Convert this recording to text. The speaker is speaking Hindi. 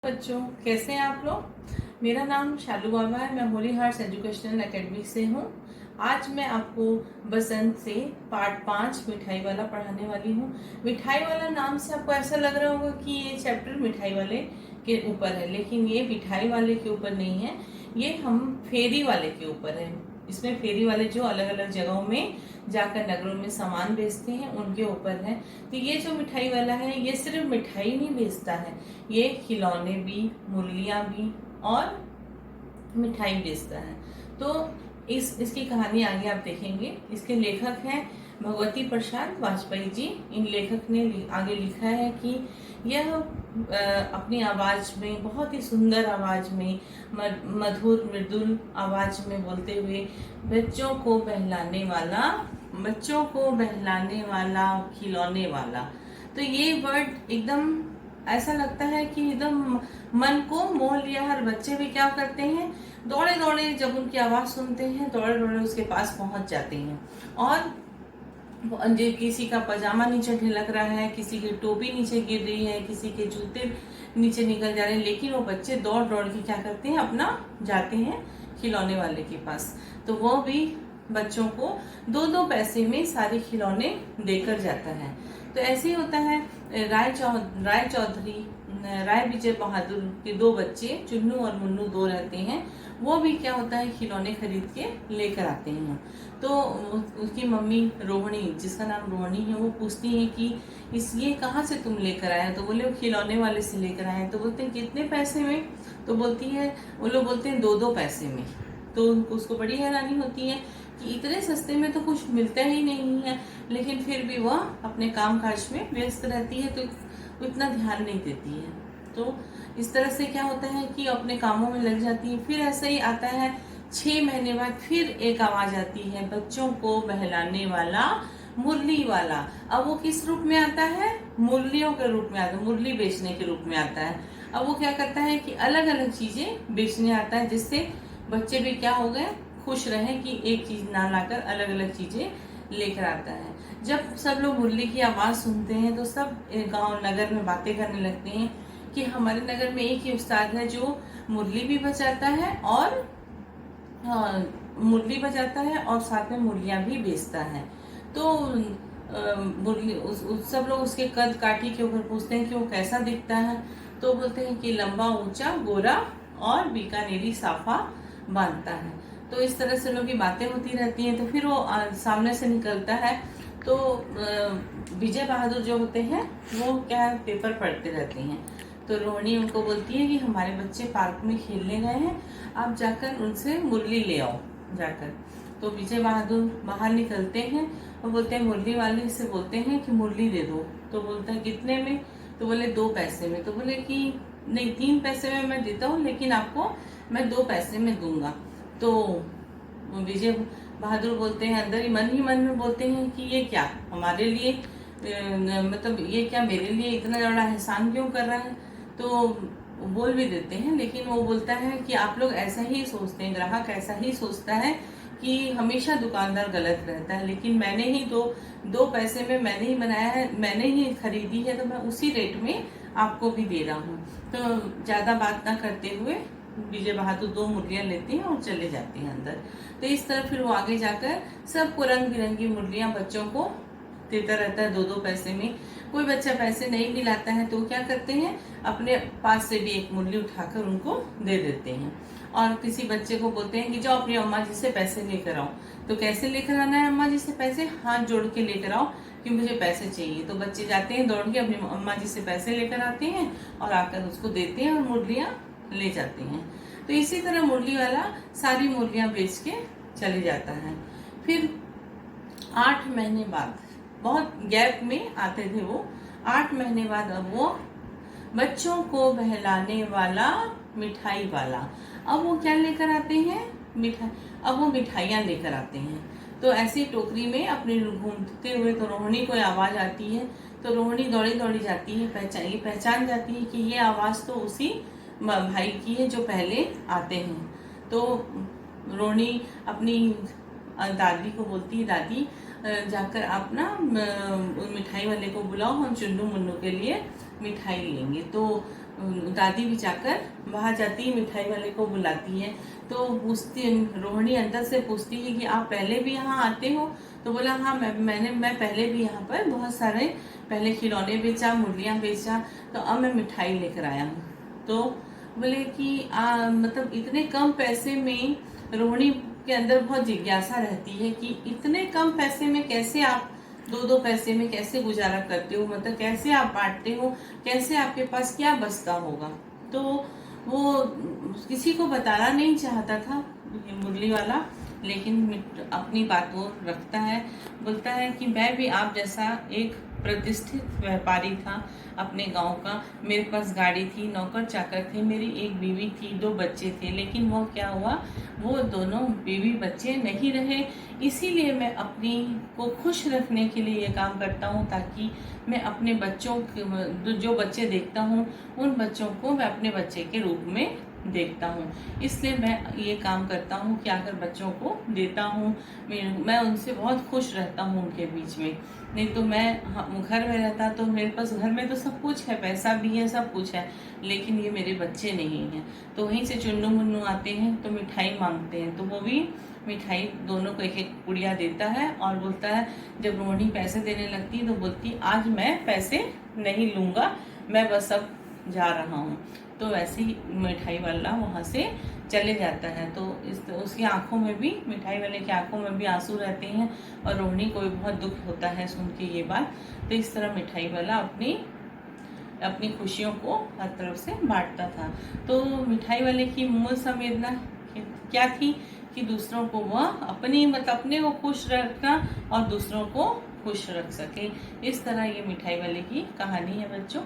बच्चों, कैसे हैं आप लोग। मेरा नाम शालू बाबा है। मैं होली हार्ट्स एजुकेशनल एकेडमी से हूँ। आज मैं आपको बसंत से पार्ट 5 मिठाई वाला पढ़ाने वाली हूँ। मिठाई वाला नाम से आपको ऐसा लग रहा होगा कि ये चैप्टर मिठाई वाले के ऊपर है, लेकिन ये मिठाई वाले के ऊपर नहीं है, ये हम फेरी वाले के ऊपर है। इसमें फेरी वाले जो अलग अलग जगहों में जाकर नगरों में सामान बेचते हैं उनके ऊपर है। तो ये जो मिठाई वाला है ये सिर्फ मिठाई नहीं बेचता है, ये खिलौने भी, मुरलियां भी और मिठाई बेचता है। तो इसकी कहानी आगे आप देखेंगे। इसके लेखक हैं भगवती प्रसाद वाजपेयी जी। इन लेखक ने आगे लिखा है कि यह अपनी आवाज में, बहुत ही सुंदर आवाज में, मधुर मृदुल आवाज में बोलते हुए बच्चों को बहलाने वाला खिलौने वाला। तो ये वर्ड एकदम ऐसा लगता है कि एकदम मन को मोह लिया। हर बच्चे भी क्या करते हैं, दौड़े दौड़े जब उनकी आवाज सुनते हैं दौड़े दौड़े उसके पास पहुंच जाते हैं। और जो किसी का पजामा नीचे ढिलक रहा है, किसी की टोपी नीचे गिर रही है, किसी के जूते नीचे निकल जा रहे हैं, लेकिन वो बच्चे दौड़ दौड़ के क्या करते हैं, अपना जाते हैं खिलौने वाले के पास। तो वो भी बच्चों को 2-2 पैसे में सारे खिलौने देकर जाता है। तो ऐसे ही होता है। राय विजय बहादुर के 2 बच्चे, चुन्नू और मुन्नू 2 रहते हैं। वो भी क्या होता है, खिलौने खरीद के लेकर आते हैं। तो उसकी मम्मी रोहिणी, जिसका नाम रोहिणी है, वो पूछती है कि ये कहाँ से तुम लेकर आए? तो बोले वो खिलौने वाले से लेकर आए। तो बोलते हैं कितने पैसे में? तो बोलती है, वो लोग बोलते हैं 2-2 पैसे में। तो उसको बड़ी हैरानी होती है कि इतने सस्ते में तो कुछ मिलता ही नहीं है, लेकिन फिर भी वह अपने काम काज में व्यस्त रहती है, तो इतना ध्यान नहीं देती है। तो इस तरह से क्या होता है कि अपने कामों में लग जाती है। फिर ऐसा ही आता है 6 महीने बाद फिर एक आवाज आती है, बच्चों को बहलाने वाला मुरली वाला। अब वो किस रूप में आता है? मुरलियों के रूप में आता है, मुरली बेचने के रूप में आता है। अब वो क्या करता है कि अलग अलग चीजें बेचने आता है, जिससे बच्चे भी क्या हो गए, खुश रहे कि एक चीज ना लाकर अलग अलग चीजें लेकर आता है। जब सब लोग मुरली की आवाज सुनते हैं तो सब गांव नगर में बातें करने लगते हैं कि हमारे नगर में एक ही उस्ताद है जो मुरली भी बजाता है और मुरली बजाता है और साथ में मुरलियां भी बेचता है। तो मुरली सब लोग उसके कद काठी के ऊपर पूछते हैं कि वो कैसा दिखता है। तो बोलते हैं कि लंबा, ऊंचा, गोरा और बीकानेरी साफा बांधता है। तो इस तरह से लोग की बातें होती रहती हैं। तो फिर वो सामने से निकलता है। तो विजय बहादुर जो होते हैं वो क्या है, पेपर पढ़ते रहते हैं। तो रोहिणी उनको बोलती है कि हमारे बच्चे पार्क में खेलने गए हैं, आप जाकर उनसे मुरली ले आओ जाकर। तो विजय बहादुर बाहर निकलते हैं और बोलते हैं, मुरली वाले से बोलते हैं कि मुरली दे दो। तो बोलता है कितने में? तो बोले 2 पैसे में। तो बोले कि नहीं, 3 पैसे में मैं देता हूँ, लेकिन आपको मैं 2 पैसे में दूंगा। तो विजय बहादुर बोलते हैं, अंदर ही मन में बोलते हैं कि ये क्या हमारे लिए, मतलब ये क्या मेरे लिए इतना बड़ा एहसान क्यों कर रहा है? तो बोल भी देते हैं, लेकिन वो बोलता है कि आप लोग ऐसा ही सोचते हैं, ग्राहक ऐसा ही सोचता है कि हमेशा दुकानदार गलत रहता है, लेकिन मैंने ही 2 पैसे में मैंने ही बनाया है, मैंने ही खरीदी है, तो मैं उसी रेट में आपको भी दे रहा हूँ। तो ज्यादा बात ना करते हुए विजय बहादुर 2 मुरलियां लेते हैं और चले जाते हैं अंदर। तो इस तरह फिर वो आगे जाकर सबको रंग बिरंगी मुरलियां बच्चों को देता रहता है 2-2 पैसे में। कोई बच्चा पैसे नहीं भी लाता है तो क्या करते हैं, अपने पास से भी एक मुरली उठाकर उनको दे देते हैं। और किसी बच्चे को बोलते हैं कि जाओ अपनी अम्मा जी से पैसे लेकर आओ। तो कैसे लेकर आना है अम्मा जी से पैसे? हाथ जोड़ के लेकर आओ कि मुझे पैसे चाहिए। तो बच्चे जाते हैं, दौड़ के अपनी अम्मा जी से पैसे लेकर आते हैं और आकर उसको देते हैं और मुरलियां ले जाते हैं। तो इसी तरह मुरली वाला सारी मुरलियां बेच के चले जाता है। फिर 8 महीने बाद, बहुत गैप में आते थे वो, 8 महीने बाद अब वो बच्चों को बहलाने वाला मिठाई वाला, अब वो क्या लेकर आते हैं, मिठाई। अब वो मिठाइयाँ लेकर आते हैं। तो ऐसी टोकरी में अपने घूमते हुए तो रोहिणी को आवाज आती है। तो रोहिणी दौड़ी दौड़ी जाती है, पहचान जाती है कि ये आवाज तो उसी भाई की है जो पहले आते हैं। तो रोहिणी अपनी दादी को बोलती है, दादी जाकर आप ना मिठाई वाले को बुलाओ, हम चुन्नू मुन्नू के लिए मिठाई लेंगे। तो दादी भी जाकर बाहर जाती है, मिठाई वाले को बुलाती है। तो पूछती, रोहिणी अंदर से पूछती है कि आप पहले भी यहाँ आते हो? तो बोला हाँ, मैं पहले भी यहाँ पर बहुत सारे पहले खिलौने बेचा, मुरलियाँ बेचा, तो अब मैं मिठाई लेकर आया हूँ। तो बोले कि मतलब इतने कम पैसे में, रोहिणी के अंदर बहुत जिज्ञासा रहती है कि इतने कम पैसे में कैसे आप दो दो पैसे में कैसे गुजारा करते हो, मतलब कैसे आप बांटते हो, कैसे आपके पास क्या बचता होगा। तो वो किसी को बताना नहीं चाहता था ये मुरली वाला, लेकिन अपनी बात वो रखता है। बोलता है कि मैं भी आप जैसा एक प्रतिष्ठित व्यापारी था अपने गांव का, मेरे पास गाड़ी थी, नौकर चाकर थे, मेरी एक बीवी थी, 2 बच्चे थे, लेकिन वो क्या हुआ, वो दोनों बीवी बच्चे नहीं रहे। इसीलिए मैं अपनी को खुश रखने के लिए ये काम करता हूँ, ताकि मैं अपने बच्चों जो बच्चे देखता हूँ उन बच्चों को मैं अपने बच्चे के रूप में देखता हूँ। इसलिए मैं ये काम करता हूँ कि आकर बच्चों को देता हूँ, मैं उनसे बहुत खुश रहता हूँ उनके बीच में। नहीं तो मैं घर में रहता तो मेरे पास घर में तो सब कुछ है, पैसा भी है, सब कुछ है, लेकिन ये मेरे बच्चे नहीं हैं। तो वहीं से चुन्नू मुन्नू आते हैं तो मिठाई मांगते हैं, तो वो भी मिठाई दोनों को एक एक पुड़िया देता है और बोलता है, जब रोहिणी पैसे देने लगती है तो बोलती आज मैं पैसे नहीं लूँगा, मैं बस अब जा रहा हूँ। तो वैसे ही मिठाई वाला वहाँ से चले जाता है। तो उसकी आंखों में भी, मिठाई वाले की आंखों में भी आंसू रहते हैं और रोहिणी को भी बहुत दुख होता है सुन के ये बात। तो इस तरह मिठाई वाला अपनी खुशियों को हर तरफ से बांटता था। तो मिठाई वाले की मूल संवेदना क्या थी कि दूसरों को वह अपने को खुश रखना और दूसरों को खुश रख सके। इस तरह ये मिठाई वाले की कहानी है बच्चों।